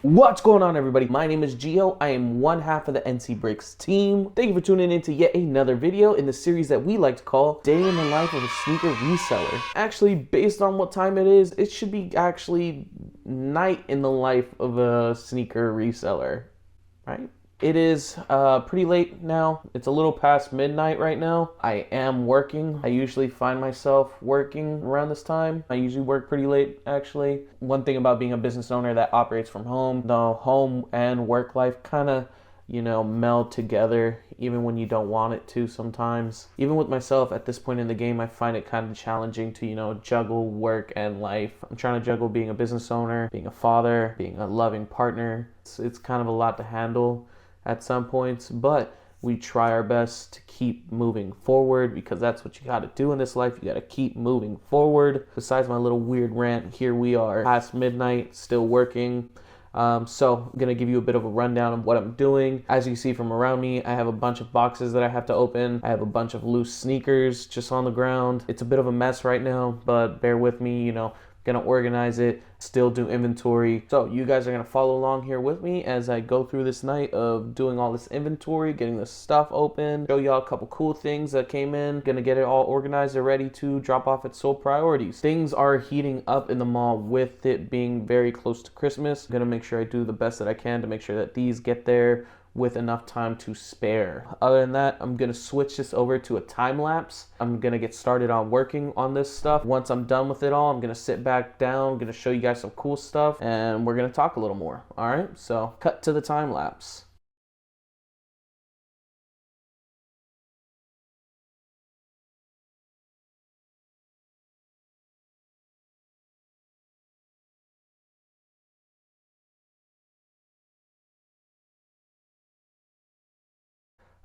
What's going on, everybody? My name is Gio. I am one half of the NC Breaks team. Thank you for tuning in to yet another video in the series that we like to call Day in the Life of a Sneaker Reseller. Actually, based on what time it is, it should be actually night in the life of a sneaker reseller, right? It is pretty late now. It's a little past midnight right now. I am working. I usually find myself working around this time. I usually work pretty late, actually. One thing about being a business owner that operates from home, the home and work life kind of, meld together, even when you don't want it to sometimes. Even with myself at this point in the game, I find it kind of challenging to, juggle work and life. I'm trying to juggle being a business owner, being a father, being a loving partner. It's kind of a lot to handle at some points, but we try our best to keep moving forward because that's what you got to do in this life. You got to keep moving forward. Besides my little weird rant, here we are past midnight, still working. So I'm going to give you a bit of a rundown of what I'm doing. As you see from around me, I have a bunch of boxes that I have to open. I have a bunch of loose sneakers just on the ground. It's a bit of a mess right now, but bear with me, gonna organize it, still do inventory. So you guys are gonna follow along here with me as I go through this night of doing all this inventory, getting the stuff open, show y'all a couple cool things that came in, gonna get it all organized and ready to drop off at Soul Priorities. Things are heating up in the mall with it being very close to Christmas. I'm gonna make sure I do the best that I can to make sure that these get there with enough time to spare. Other than that, I'm gonna switch this over to a time lapse. I'm gonna get started on working on this stuff. Once I'm done with it all, I'm gonna sit back down, I'm gonna show you guys some cool stuff, and we're gonna talk a little more. All right, so cut to the time lapse.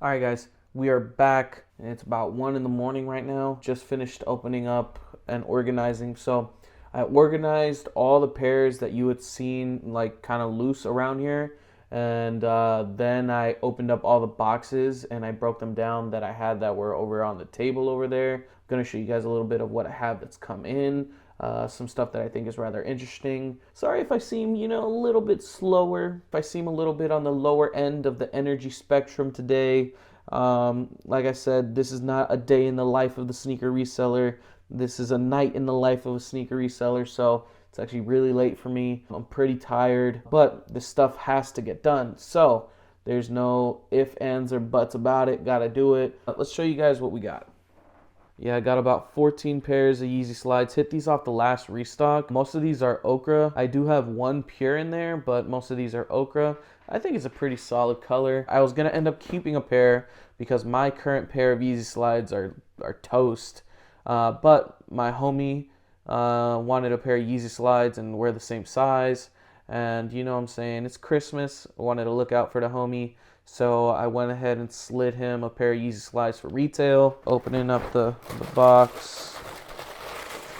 All right, guys, we are back. It's about 1 in the morning right now. Just finished opening up and organizing. So I organized all the pairs that you had seen like kind of loose around here. And then I opened up all the boxes and I broke them down that I had that were over on the table over there. I'm going to show you guys a little bit of what I have that's come in. Some stuff that I think is rather interesting. Sorry if I seem, a little bit slower, if I seem a little bit on the lower end of the energy spectrum today. Like I said, this is not a day in the life of the sneaker reseller. This is a night in the life of a sneaker reseller, so it's actually really late for me. I'm pretty tired, but this stuff has to get done. So there's no ifs, ands, or buts about it. Gotta do it. Let's show you guys what we got. Yeah, I got about 14 pairs of Yeezy slides. Hit these off the last restock. Most of these are ochre. I do have one pure in there, but most of these are ochre. I think it's a pretty solid color. I was gonna end up keeping a pair because my current pair of Yeezy slides are toast. But my homie wanted a pair of Yeezy slides and we're the same size. And you know what I'm saying, it's Christmas. I wanted to look out for the homie. So I went ahead and slid him a pair of Yeezy slides for retail. Opening up the box.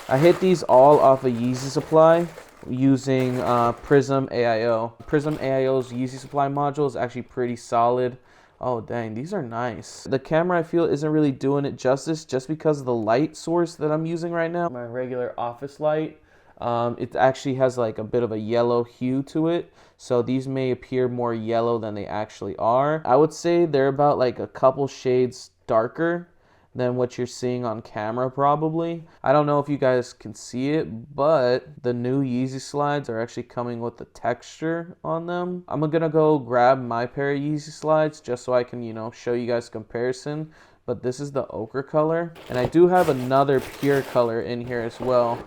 I hit these all off a Yeezy Supply using Prism AIO. Prism AIO's Yeezy Supply module is actually pretty solid. Oh dang, these are nice. The camera I feel isn't really doing it justice just because of the light source that I'm using right now. My regular office light. It actually has like a bit of a yellow hue to it. So these may appear more yellow than they actually are. I would say they're about like a couple shades darker than what you're seeing on camera probably. I don't know if you guys can see it, but the new Yeezy slides are actually coming with the texture on them. I'm gonna go grab my pair of Yeezy slides just so I can, show you guys comparison. But this is the ochre color. And I do have another pure color in here as well.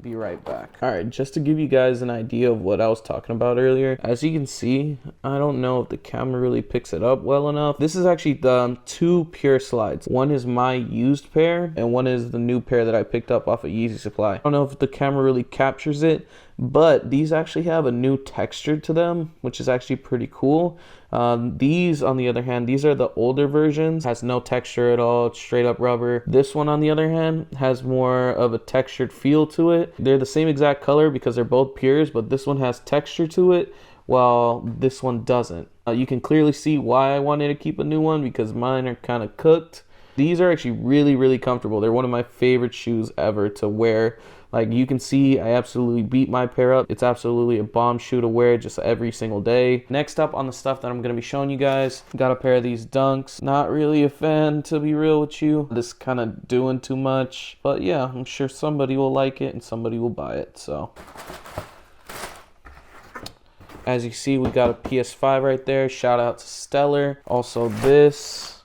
Be right back. All right, just to give you guys an idea of what I was talking about earlier, as you can see, I don't know if the camera really picks it up well enough. This is actually the two pure slides. One is my used pair and one is the new pair that I picked up off of Yeezy Supply. I don't know if the camera really captures it, but these actually have a new texture to them, which is actually pretty cool. These, on the other hand, these are the older versions. Has no texture at all. It's straight up rubber. This one, on the other hand, has more of a textured feel to it. They're the same exact color because they're both pures, but this one has texture to it, while this one doesn't. You can clearly see why I wanted to keep a new one because mine are kind of cooked. These are actually really, really comfortable. They're one of my favorite shoes ever to wear Like you can see, I absolutely beat my pair up. It's absolutely a bomb shoe to wear just every single day. Next up on the stuff that I'm gonna be showing you guys, got a pair of these Dunks. Not really a fan, to be real with you. This kind of doing too much, but yeah, I'm sure somebody will like it and somebody will buy it. So as you see, we got a PS5 right there. Shout out to Stellar. Also this,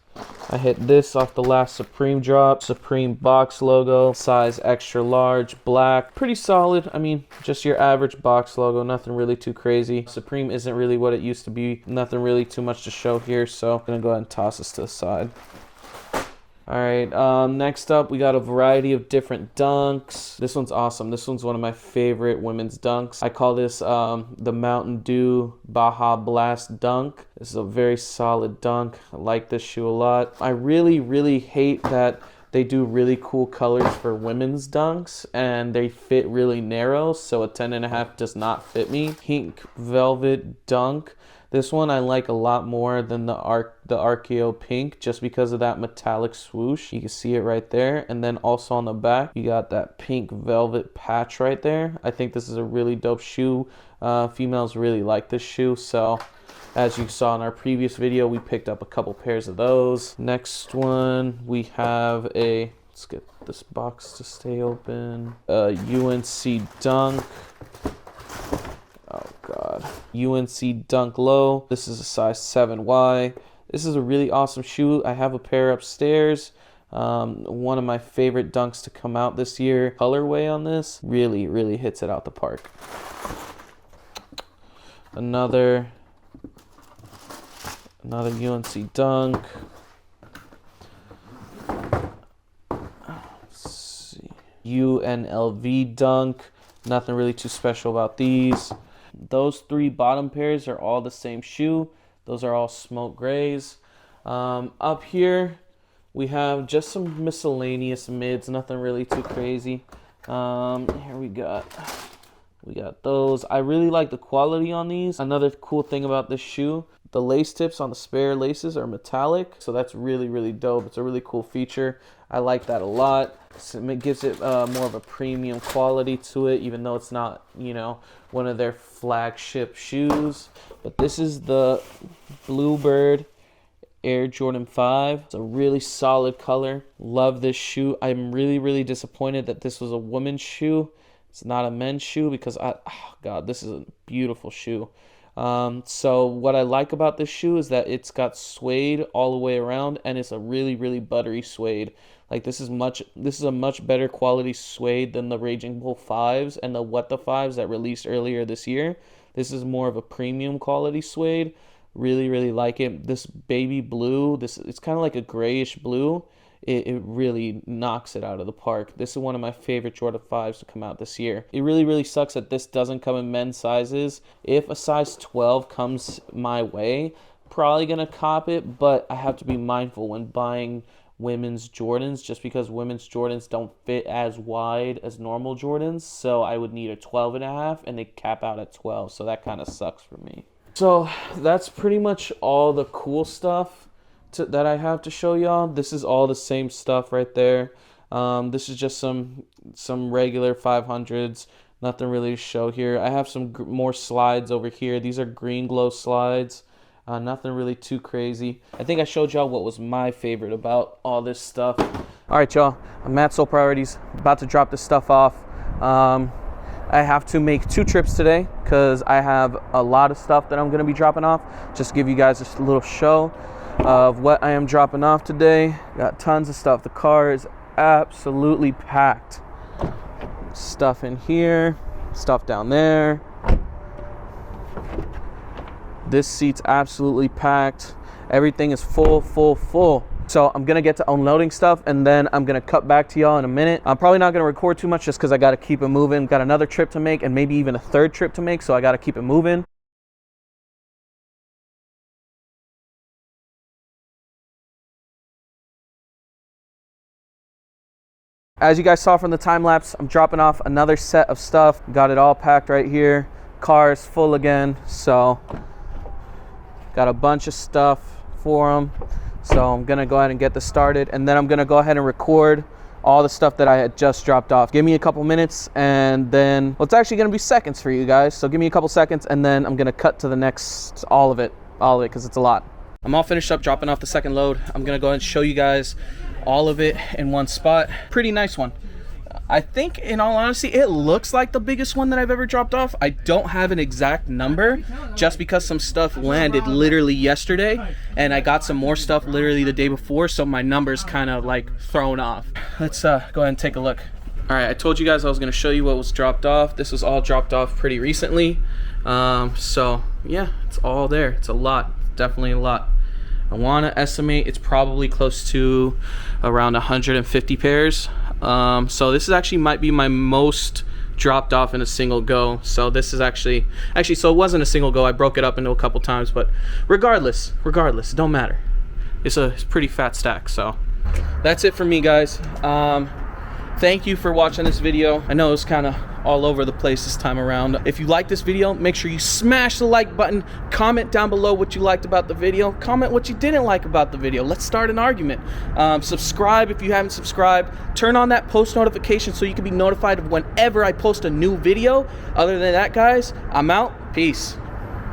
I hit this off the last Supreme drop. Supreme box logo, size extra large, black. Pretty solid. I mean, just your average box logo, nothing really too crazy. Supreme isn't really what it used to be. Nothing really too much to show here, so I'm gonna go ahead and toss this to the side. All right, next up, we got a variety of different Dunks. This one's awesome. This one's one of my favorite women's Dunks. I call this the Mountain Dew Baja Blast Dunk. This is a very solid dunk. I like this shoe a lot. I really, really hate that they do really cool colors for women's Dunks and they fit really narrow, so a 10.5 does not fit me. Pink Velvet Dunk. This one I like a lot more than the Archeo Pink, just because of that metallic swoosh. You can see it right there. And then also on the back, you got that pink velvet patch right there. I think this is a really dope shoe. Females really like this shoe. So as you saw in our previous video, we picked up a couple pairs of those. Next one, we have a, let's get this box to stay open. UNC Dunk. Oh God. UNC Dunk Low. This is a size 7Y. This is a really awesome shoe. I have a pair upstairs. One of my favorite Dunks to come out this year. Colorway on this really, really hits it out the park. Another UNC Dunk. Let's see. UNLV Dunk. Nothing really too special about these. Those three bottom pairs are all the same shoe. Those are all smoke grays. Up here, we have just some miscellaneous mids. Nothing really too crazy. Here we got those. I really like the quality on these. Another cool thing about this shoe, the lace tips on the spare laces are metallic, so that's really, really dope. It's a really cool feature. I like that a lot. It gives it more of a premium quality to it, even though it's not, you know, one of their flagship shoes. But this is the Bluebird Air Jordan 5. It's a really solid color. Love this shoe. I'm really, really disappointed that this was a women's shoe. It's not a men's shoe, because oh God, this is a beautiful shoe. So what I like about this shoe is that it's got suede all the way around, and it's a really, really buttery suede. Like this is a much better quality suede than the Raging Bull 5s and the What the 5s that released earlier this year. This is more of a premium quality suede. Really, really like it. This baby blue, it's kind of like a grayish blue. It really knocks it out of the park. This is one of my favorite Jordan 5s to come out this year. It really, really sucks that this doesn't come in men's sizes. If a size 12 comes my way, probably gonna cop it, but I have to be mindful when buying women's Jordans, just because women's Jordans don't fit as wide as normal Jordans. So I would need a 12.5, and they cap out at 12. So that kind of sucks for me. So that's pretty much all the cool stuff that I have to show y'all. This is all the same stuff right there. This is just some regular 500s. Nothing really to show here. I have some more slides over here. These are green glow slides. Nothing really too crazy. I think I showed y'all what was my favorite about all this stuff. All right, y'all. I'm at Soul Priorities. About to drop this stuff off. I have to make 2 trips today because I have a lot of stuff that I'm going to be dropping off. Just give you guys a little show of what I am dropping off today. Got tons of stuff. The car is absolutely packed. Stuff in here, stuff down there. This seat's absolutely packed. Everything is full. So I'm gonna get to unloading stuff, and then I'm gonna cut back to y'all in a minute. I'm probably not gonna record too much just because I gotta keep it moving. Got another trip to make, and maybe even a 3rd trip to make, so I gotta keep it moving. As you guys saw from the time lapse, I'm dropping off another set of stuff. Got it all packed right here. Car is full again, so got a bunch of stuff for them. So I'm gonna go ahead and get this started, and then I'm gonna go ahead and record all the stuff that I had just dropped off. Give me a couple minutes, and then, well, it's actually gonna be seconds for you guys. So give me a couple seconds, and then I'm gonna cut to the next, all of it, because it's a lot. I'm all finished up dropping off the second load. I'm gonna go ahead and show you guys all of it in one spot. Pretty nice one. I think, in all honesty, it looks like the biggest one that I've ever dropped off. I don't have an exact number, just because some stuff landed literally yesterday, and I got some more stuff literally the day before, so my number's kind of like thrown off. Let's go ahead and take a look. All right, I told you guys I was gonna show you what was dropped off. This was all dropped off pretty recently. So yeah, it's all there. It's a lot, definitely a lot. I want to estimate it's probably close to around 150 pairs. So this is actually might be my most dropped off in a single go. So this is actually so it wasn't a single go. I broke it up into a couple times, but regardless, it don't matter. It's a pretty fat stack. So that's it for me, guys. Thank you for watching this video. I know it's kind of all over the place this time around. If you like this video, make sure you smash the like button. Comment down below what you liked about the video. Comment what you didn't like about the video. Let's start an argument. Subscribe if you haven't subscribed. Turn on that post notification so you can be notified of whenever I post a new video. Other than that, guys, I'm out. Peace.